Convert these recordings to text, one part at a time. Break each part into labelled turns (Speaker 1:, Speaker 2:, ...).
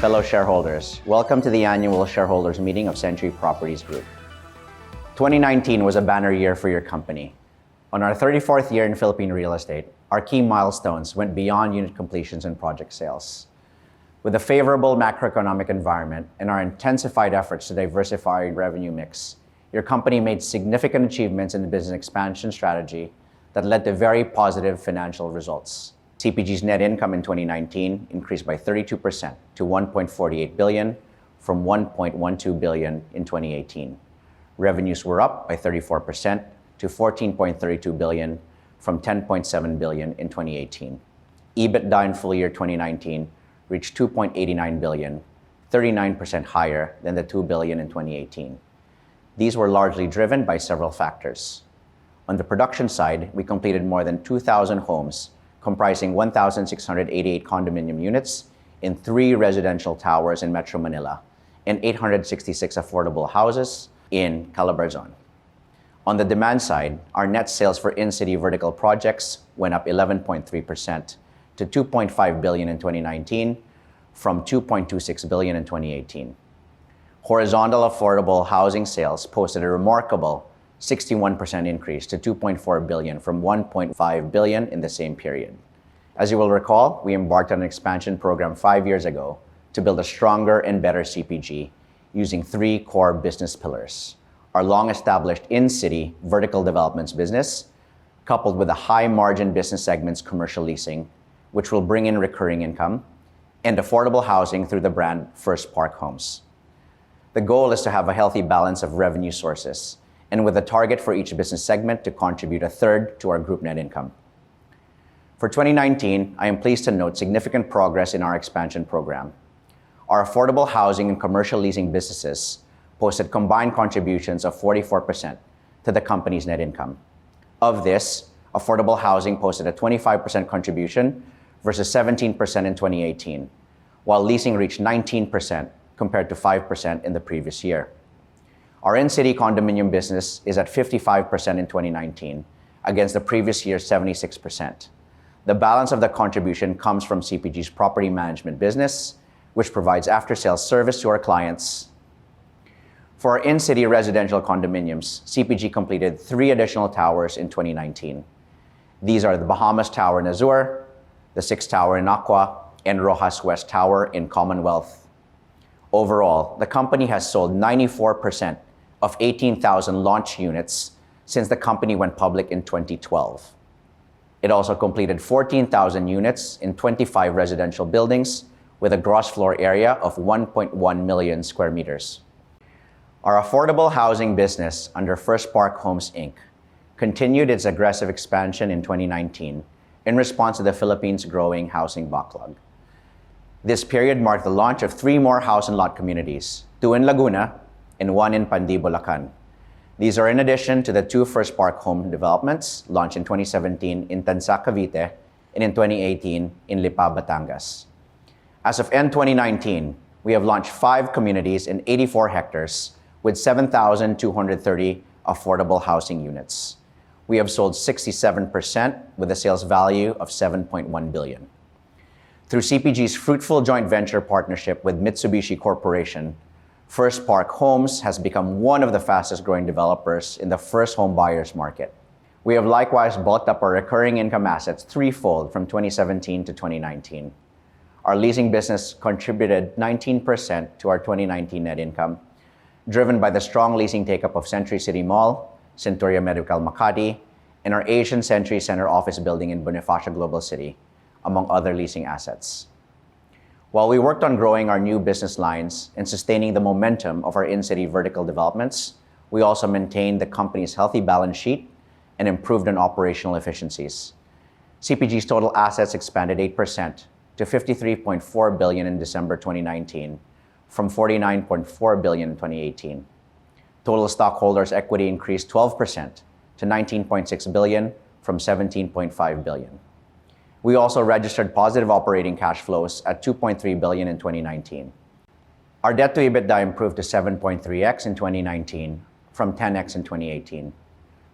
Speaker 1: fellow shareholders. Welcome to the annual shareholders meeting of Century Properties Group. 2019 was a banner year for your company. On our 34th year in Philippine real estate, our key milestones went beyond unit completions and project sales. With a favorable macroeconomic environment and our intensified efforts to diversify revenue mix, your company made significant achievements in the business expansion strategy that led to very positive financial results. CPG's net income in 2019 increased by 32% to 1.48 billion from 1.12 billion in 2018. Revenues were up by 34% to 14.32 billion from 10.7 billion in 2018. EBITDA in full year 2019 reached 2.89 billion, 39% higher than the 2 billion in 2018. These were largely driven by several factors. On the production side, we completed more than 2,000 homes, comprising 1,688 condominium units in 3 residential towers in Metro Manila and 866 affordable houses in Calabarzon. On the demand side, our net sales for in-city vertical projects went up 11.3% to 2.5 billion in 2019 from 2.26 billion in 2018. Horizontal affordable housing sales posted a remarkable 61% increase to 2.4 billion from 1.5 billion in the same period. As you will recall, we embarked on an expansion program 5 years ago to build a stronger and better CPG using 3 core business pillars. Our long-established in-city vertical developments business, coupled with the high-margin business segments commercial leasing, which will bring in recurring income, and affordable housing through the brand First Park Homes. The goal is to have a healthy balance of revenue sources, and with a target for each business segment to contribute 1/3 to our group net income. For 2019, I am pleased to note significant progress in our expansion program. Our affordable housing and commercial leasing businesses posted combined contributions of 44% to the company's net income. Of this, affordable housing posted a 25% contribution versus 17% in 2018, while leasing reached 19% compared to 5% in the previous year. Our in-city condominium business is at 55% in 2019, against the previous year's 76%. The balance of the contribution comes from CPG's property management business, which provides after-sales service to our clients. For our in-city residential condominiums, CPG completed 3 additional towers in 2019. These are the Bahamas Tower in Azure, the 6th Tower in Aqua, and Rojas West Tower in Commonwealth. Overall, the company has sold 94% of 18,000 launch units since the company went public in 2012. It also completed 14,000 units in 25 residential buildings with a gross floor area of 1.1 million square meters. Our affordable housing business under First Park Homes, Inc. continued its aggressive expansion in 2019 in response to the Philippines' growing housing backlog. This period marked the launch of 3 more house and lot communities, 2 in Laguna and 1 in Pandi, Bulacan. These are in addition to the 2 First Park home developments launched in 2017 in Tansa, Cavite, and in 2018 in Lipa, Batangas. As of end 2019, we have launched 5 communities in 84 hectares with 7,230 affordable housing units. We have sold 67% with a sales value of 7.1 billion. Through CPG's fruitful joint venture partnership with Mitsubishi Corporation, First Park Homes has become one of the fastest-growing developers in the first home buyers market. We have likewise bulked up our recurring income assets 3-fold from 2017 to 2019. Our leasing business contributed 19% to our 2019 net income, driven by the strong leasing take-up of Century City Mall, Centuria Medical Makati, and our Asian Century Center office building in Bonifacio Global City, among other leasing assets. While we worked on growing our new business lines and sustaining the momentum of our in-city vertical developments, we also maintained the company's healthy balance sheet and improved on operational efficiencies. CPG's total assets expanded 8% to 53.4 billion in December 2019, from 49.4 billion in 2018. Total stockholders' equity increased 12% to 19.6 billion from 17.5 billion. We also registered positive operating cash flows at 2.3 billion in 2019. Our debt to EBITDA improved to 7.3x in 2019 from 10x in 2018.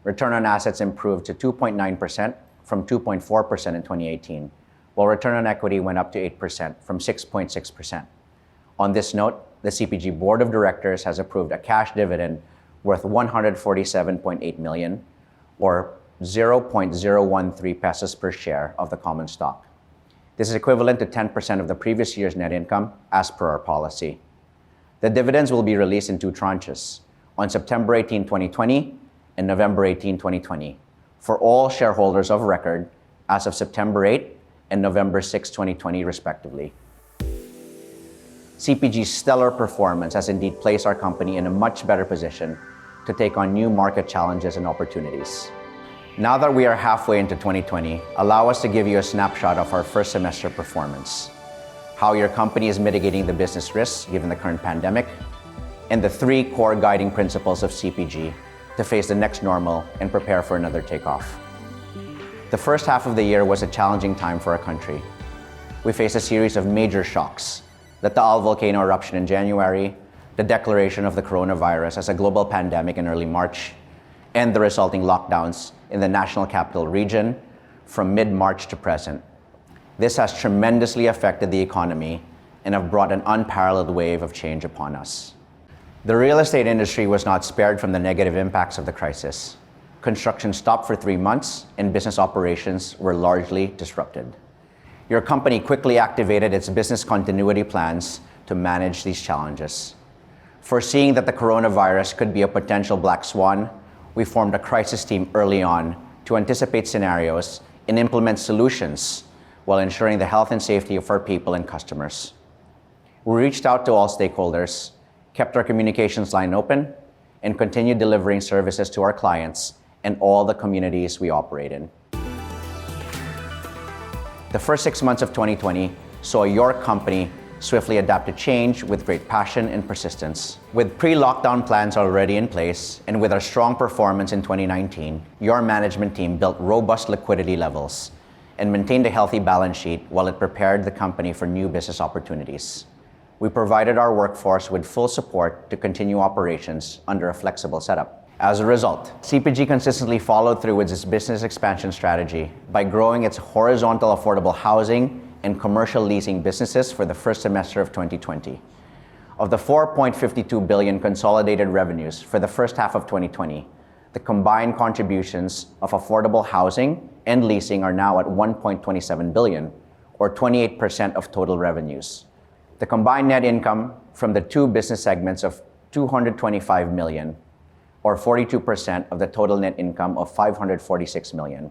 Speaker 1: Return on assets improved to 2.9% from 2.4% in 2018, while return on equity went up to 8% from 6.6%. On this note, the CPG Board of Directors has approved a cash dividend worth 147.8 million, or 0.013 pesos per share of the common stock. This is equivalent to 10% of the previous year's net income as per our policy. The dividends will be released in 2 tranches, on September 18, 2020 and November 18, 2020, for all shareholders of record as of September 8 and November 6, 2020, respectively. CPG's stellar performance has indeed placed our company in a much better position to take on new market challenges and opportunities. Now that we are halfway into 2020, allow us to give you a snapshot of our first semester performance, how your company is mitigating the business risks given the current pandemic, and the 3 core guiding principles of CPG to face the next normal and prepare for another takeoff. The first half of the year was a challenging time for our country. We faced a series of major shocks: the Taal volcano eruption in January, the declaration of the coronavirus as a global pandemic in early March, and the resulting lockdowns in the National Capital Region from mid-March to present. This has tremendously affected the economy and have brought an unparalleled wave of change upon us. The real estate industry was not spared from the negative impacts of the crisis. Construction stopped for 3 months and business operations were largely disrupted. Your company quickly activated its business continuity plans to manage these challenges. Foreseeing that the coronavirus could be a potential black swan, we formed a crisis team early on to anticipate scenarios and implement solutions while ensuring the health and safety of our people and customers. We reached out to all stakeholders, kept our communications line open, and continued delivering services to our clients and all the communities we operate in. The first 6 months of 2020 saw your company swiftly adapt to change with great passion and persistence. With pre-lockdown plans already in place, and with our strong performance in 2019, your management team built robust liquidity levels and maintained a healthy balance sheet while it prepared the company for new business opportunities. We provided our workforce with full support to continue operations under a flexible setup. As a result, CPG consistently followed through with its business expansion strategy by growing its horizontal affordable housing and commercial leasing businesses for the first semester of 2020. Of the 4.52 billion consolidated revenues for the first half of 2020, the combined contributions of affordable housing and leasing are now at 1.27 billion, or 28% of total revenues. The combined net income from the 2 business segments of 225 million, or 42% of the total net income of 546 million,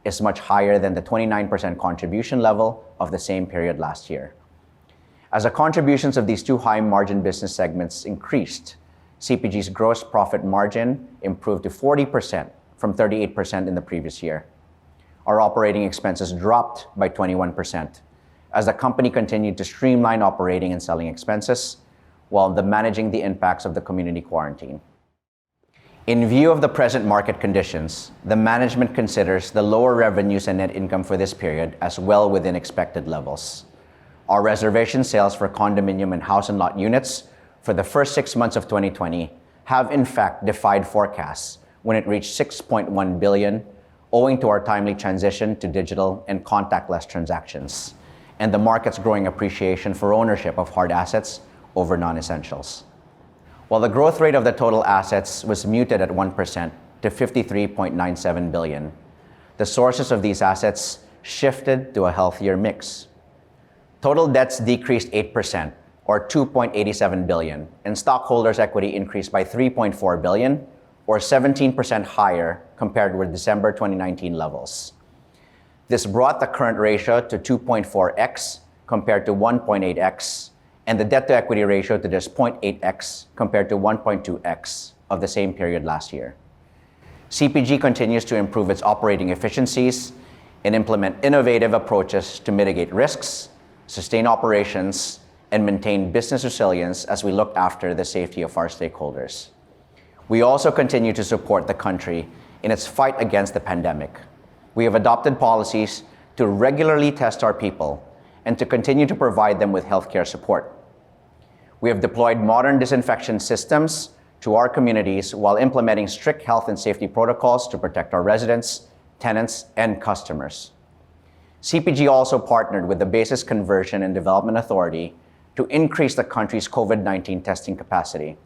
Speaker 1: is much higher than the 29% contribution level of the same period last year. As the contributions of these 2 high-margin business segments increased, CPG's gross profit margin improved to 40% from 38% in the previous year. Our operating expenses dropped by 21% as the company continued to streamline operating and selling expenses while managing the impacts of the community quarantine. In view of the present market conditions, the management considers the lower revenues and net income for this period as well within expected levels. Our reservation sales for condominium and house and lot units for the first 6 months of 2020 have in fact defied forecasts when it reached 6.1 billion, owing to our timely transition to digital and contactless transactions, and the market's growing appreciation for ownership of hard assets over non-essentials. While the growth rate of the total assets was muted at 1% to 53.97 billion, the sources of these assets shifted to a healthier mix. Total debts decreased 8%, or 2.87 billion, and stockholders' equity increased by 3.4 billion, or 17% higher compared with December 2019 levels. This brought the current ratio to 2.4x compared to 1.8x, and the debt-to-equity ratio to just 0.8x compared to 1.2x of the same period last year. CPG continues to improve its operating efficiencies and implement innovative approaches to mitigate risks, sustain operations, and maintain business resilience as we look after the safety of our stakeholders. We also continue to support the country in its fight against the pandemic. We have adopted policies to regularly test our people and to continue to provide them with healthcare support. We have deployed modern disinfection systems to our communities while implementing strict health and safety protocols to protect our residents, tenants, and customers. CPG also partnered with the Basis Conversion and Development Authority to increase the country's COVID-19 testing capacity.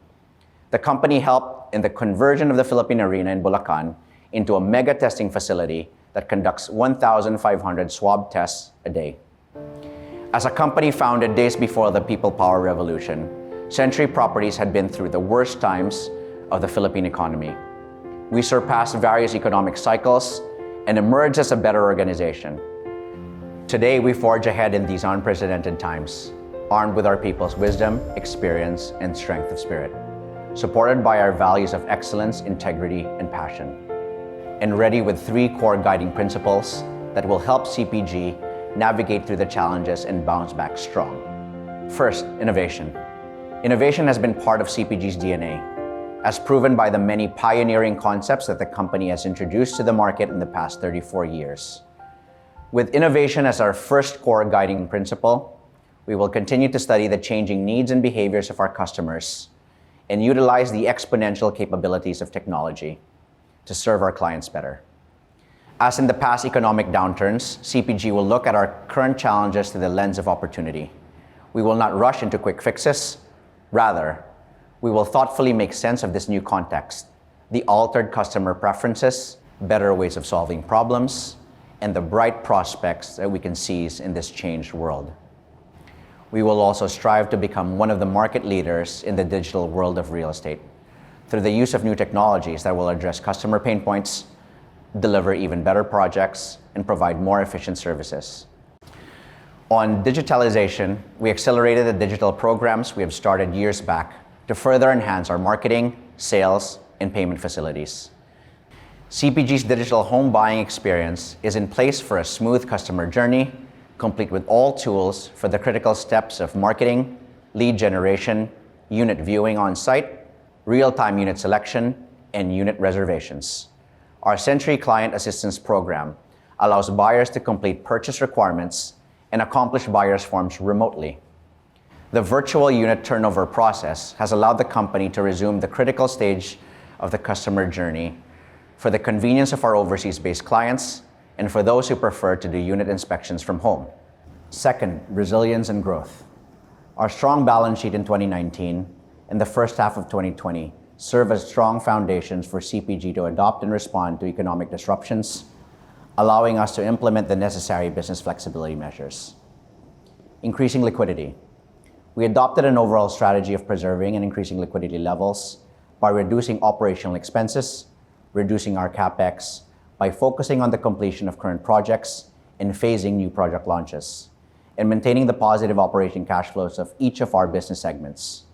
Speaker 1: The company helped in the conversion of the Philippine Arena in Bulacan into a mega testing facility that conducts 1,500 swab tests a day. As a company founded days before the People Power Revolution, Century Properties had been through the worst times of the Philippine economy. We surpassed various economic cycles and emerged as a better organization. Today, we forge ahead in these unprecedented times, armed with our people's wisdom, experience, and strength of spirit, supported by our values of excellence, integrity, and passion, and ready with 3 core guiding principles that will help CPG navigate through the challenges and bounce back strong. First, innovation. Innovation has been part of CPG's DNA, as proven by the many pioneering concepts that the company has introduced to the market in the past 34 years. With innovation as our first core guiding principle, we will continue to study the changing needs and behaviors of our customers and utilize the exponential capabilities of technology to serve our clients better. As in the past economic downturns, CPG will look at our current challenges through the lens of opportunity. We will not rush into quick fixes. Rather, we will thoughtfully make sense of this new context, the altered customer preferences, better ways of solving problems, and the bright prospects that we can seize in this changed world. We will also strive to become one of the market leaders in the digital world of real estate through the use of new technologies that will address customer pain points, deliver even better projects, and provide more efficient services. On digitalization, we accelerated the digital programs we have started years back to further enhance our marketing, sales, and payment facilities. CPG's digital home buying experience is in place for a smooth customer journey, complete with all tools for the critical steps of marketing, lead generation, unit viewing on site, real-time unit selection, and unit reservations. Our Century Client Assistance Program allows buyers to complete purchase requirements and accomplish buyer's forms remotely. The virtual unit turnover process has allowed the company to resume the critical stage of the customer journey for the convenience of our overseas-based clients and for those who prefer to do unit inspections from home. Second, resilience and growth. Our strong balance sheet in 2019 and the first half of 2020 serve as strong foundations for CPG to adopt and respond to economic disruptions, allowing us to implement the necessary business flexibility measures. Increasing liquidity. We adopted an overall strategy of preserving and increasing liquidity levels by reducing operational expenses, reducing our CapEx, by focusing on the completion of current projects and phasing new project launches, and maintaining the positive operating cash flows of each of our business segments.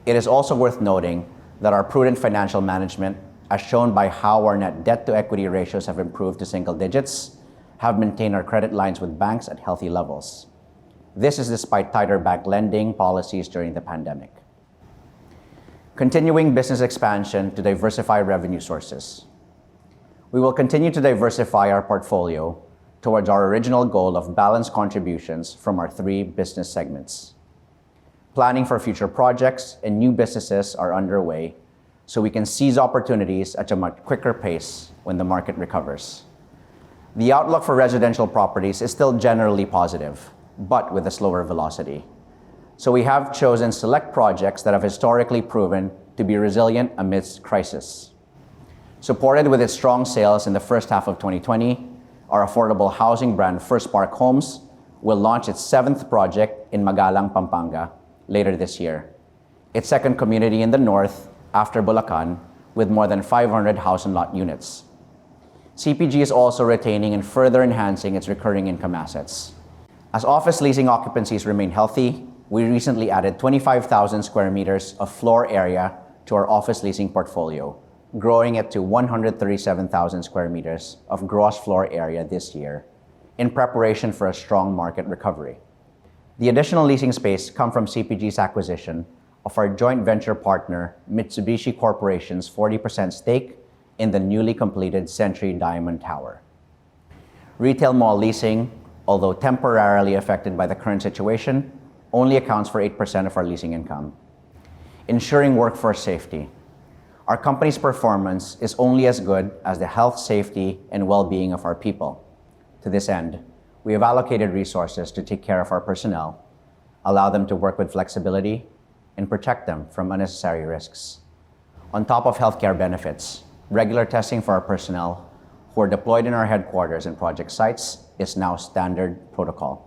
Speaker 1: It is also worth noting that our prudent financial management, as shown by how our net debt to equity ratios have improved to single digits, have maintained our credit lines with banks at healthy levels. This is despite tighter bank lending policies during the pandemic. Continuing business expansion to diversify revenue sources. We will continue to diversify our portfolio towards our original goal of balanced contributions from our 3 business segments. Planning for future projects and new businesses are underway so we can seize opportunities at a much quicker pace when the market recovers. The outlook for residential properties is still generally positive, but with a slower velocity. So we have chosen select projects that have historically proven to be resilient amidst crisis. Supported with its strong sales in the first half of 2020, our affordable housing brand First Park Homes will launch its 7th project in Magalang, Pampanga later this year, its 2nd community in the north after Bulacan, with more than 500 house and lot units. CPG is also retaining and further enhancing its recurring income assets. As office leasing occupancies remain healthy, we recently added 25,000 square meters of floor area to our office leasing portfolio, growing it to 137,000 square meters of gross floor area this year, in preparation for a strong market recovery. The additional leasing space comes from CPG's acquisition of our joint venture partner Mitsubishi Corporation's 40% stake in the newly completed Century Diamond Tower. Retail mall leasing, although temporarily affected by the current situation, only accounts for 8% of our leasing income. Ensuring workforce safety. Our company's performance is only as good as the health, safety, and well-being of our people. To this end, we have allocated resources to take care of our personnel, allow them to work with flexibility, and protect them from unnecessary risks. On top of healthcare benefits, regular testing for our personnel who are deployed in our headquarters and project sites is now standard protocol.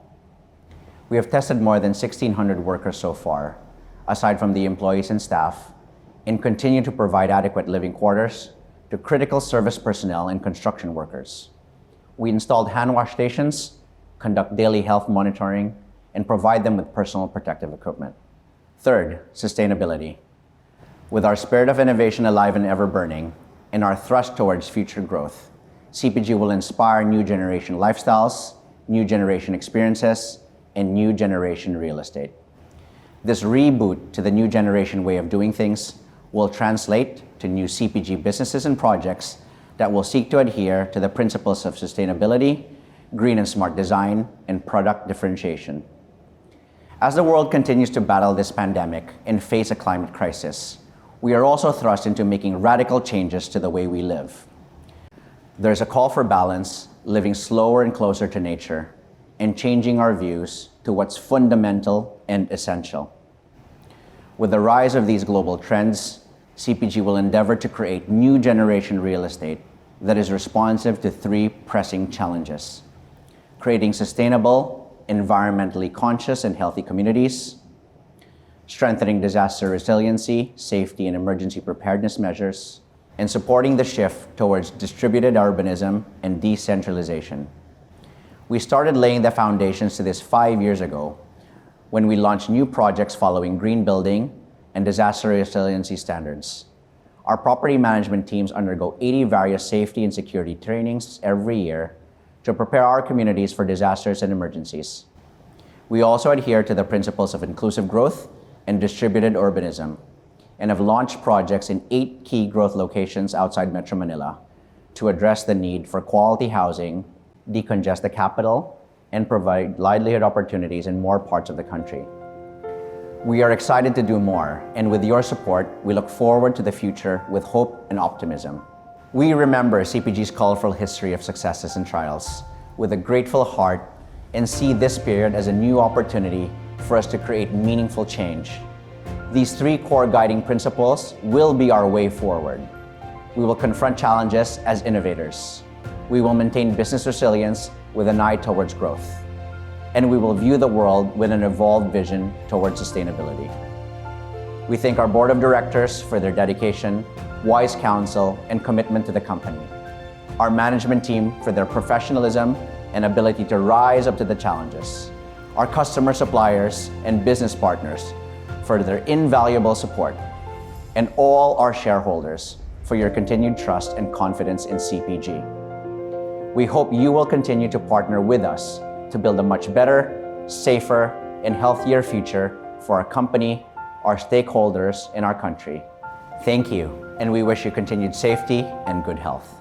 Speaker 1: We have tested more than 1,600 workers so far, aside from the employees and staff, and continue to provide adequate living quarters to critical service personnel and construction workers. We installed hand wash stations, conduct daily health monitoring, and provide them with personal protective equipment. Third, sustainability. With our spirit of innovation alive and ever burning, and our thrust towards future growth, CPG will inspire new generation lifestyles, new generation experiences, and new generation real estate. This reboot to the new generation way of doing things will translate to new CPG businesses and projects that will seek to adhere to the principles of sustainability, green and smart design, and product differentiation. As the world continues to battle this pandemic and face a climate crisis, we are also thrust into making radical changes to the way we live. There's a call for balance, living slower and closer to nature, and changing our views to what's fundamental and essential. With the rise of these global trends, CPG will endeavor to create new generation real estate that is responsive to three pressing challenges: creating sustainable, environmentally conscious and healthy communities, strengthening disaster resiliency, safety and emergency preparedness measures, and supporting the shift towards distributed urbanism and decentralization. We started laying the foundations to this 5 years ago when we launched new projects following green building and disaster resiliency standards. Our property management teams undergo 80 various safety and security trainings every year to prepare our communities for disasters and emergencies. We also adhere to the principles of inclusive growth and distributed urbanism, and have launched projects in 8 key growth locations outside Metro Manila to address the need for quality housing, decongest the capital, and provide livelihood opportunities in more parts of the country. We are excited to do more, and with your support, we look forward to the future with hope and optimism. We remember CPG's colorful history of successes and trials with a grateful heart and see this period as a new opportunity for us to create meaningful change. These 3 core guiding principles will be our way forward. We will confront challenges as innovators. We will maintain business resilience with an eye towards growth. And we will view the world with an evolved vision towards sustainability. We thank our board of directors for their dedication, wise counsel, and commitment to the company. Our management team for their professionalism and ability to rise up to the challenges. Our customer suppliers and business partners for their invaluable support. And all our shareholders for your continued trust and confidence in CPG. We hope you will continue to partner with us to build a much better, safer, and healthier future for our company, our stakeholders, and our country. Thank you, and we wish you continued safety and good health.